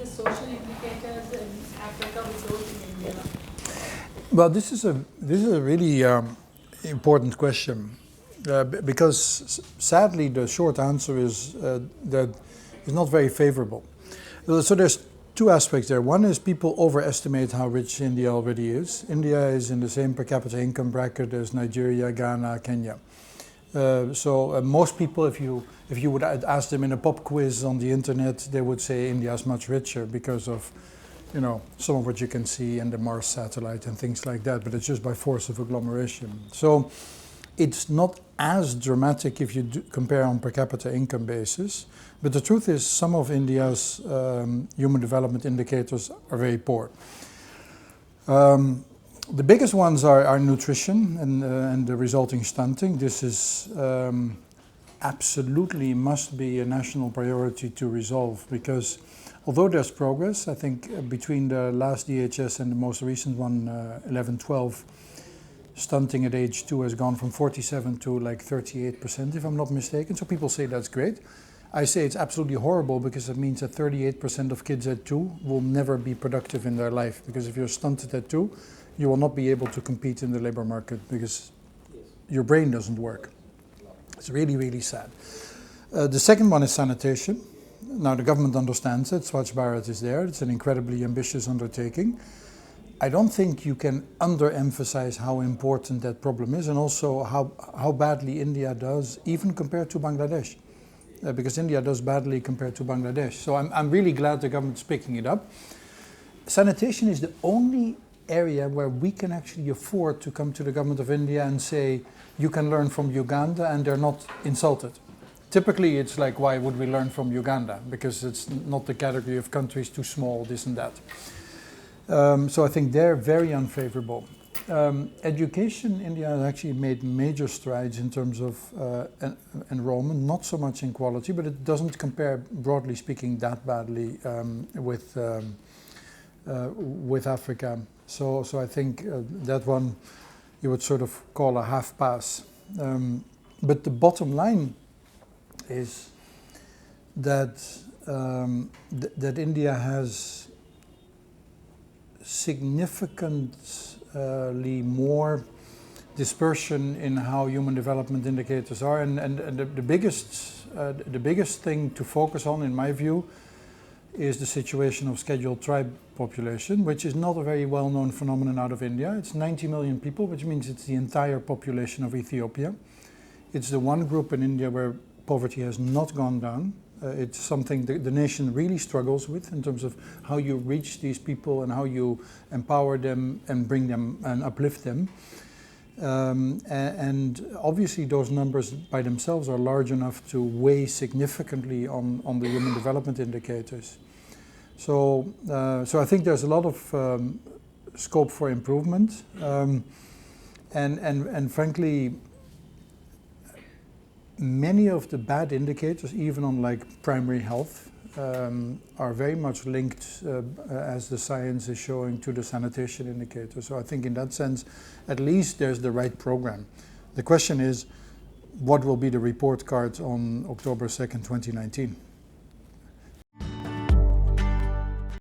the social indicators in Africa with those in India? Well, this is a really important question because sadly the short answer is that it's not very favorable. So there's two aspects there. One is people overestimate how rich India already is. India is in the same per capita income bracket as Nigeria, Ghana, Kenya. So most people, if you would ask them in a pop quiz on the internet, they would say India is much richer because of, you know, some of what you can see in the Mars satellite and things like that. But it's just by force of agglomeration. So it's not as dramatic if you compare on per capita income basis. But the truth is, some of India's human development indicators are very poor. The biggest ones are nutrition and the resulting stunting. This is absolutely must be a national priority to resolve, because although there's progress, I think between the last DHS and the most recent one, 11-12, stunting at age 2 has gone from 47 to like 38%, if I'm not mistaken. So people say that's great. I say it's absolutely horrible, because it means that 38% of kids at 2 will never be productive in their life, because if you're stunted at 2, you will not be able to compete in the labor market because your brain doesn't work. It's really, really sad. The second one is sanitation. Now the government understands it. Swachh Bharat is there. It's an incredibly ambitious undertaking. I don't think you can underemphasize how important that problem is, and also how badly India does, even compared to Bangladesh. Because India does badly compared to Bangladesh. So I'm really glad the government's picking it up. Sanitation is the only area where we can actually afford to come to the government of India and say, you can learn from Uganda, and they're not insulted. Typically it's like, why would we learn from Uganda? Because it's not the category of countries too small, this and that. So I think they're very unfavorable. Education, India has actually made major strides in terms of enrollment, not so much in quality, but it doesn't compare, broadly speaking, that badly with Africa. So I think that one you would sort of call a half pass. But the bottom line is that that India has significantly more dispersion in how human development indicators are, and the biggest thing to focus on, in my view, is the situation of scheduled tribe population, which is not a very well-known phenomenon out of India. It's 90 million people, which means it's the entire population of Ethiopia. It's the one group in India where poverty has not gone down. It's something the nation really struggles with in terms of how you reach these people and how you empower them and bring them and uplift them. And obviously those numbers by themselves are large enough to weigh significantly on the human development indicators. So I think there's a lot of scope for improvement, and frankly, many of the bad indicators, even on like primary health, are very much linked, as the science is showing, to the sanitation indicator. So I think in that sense, at least there's the right program. The question is, what will be the report card on October 2nd, 2019?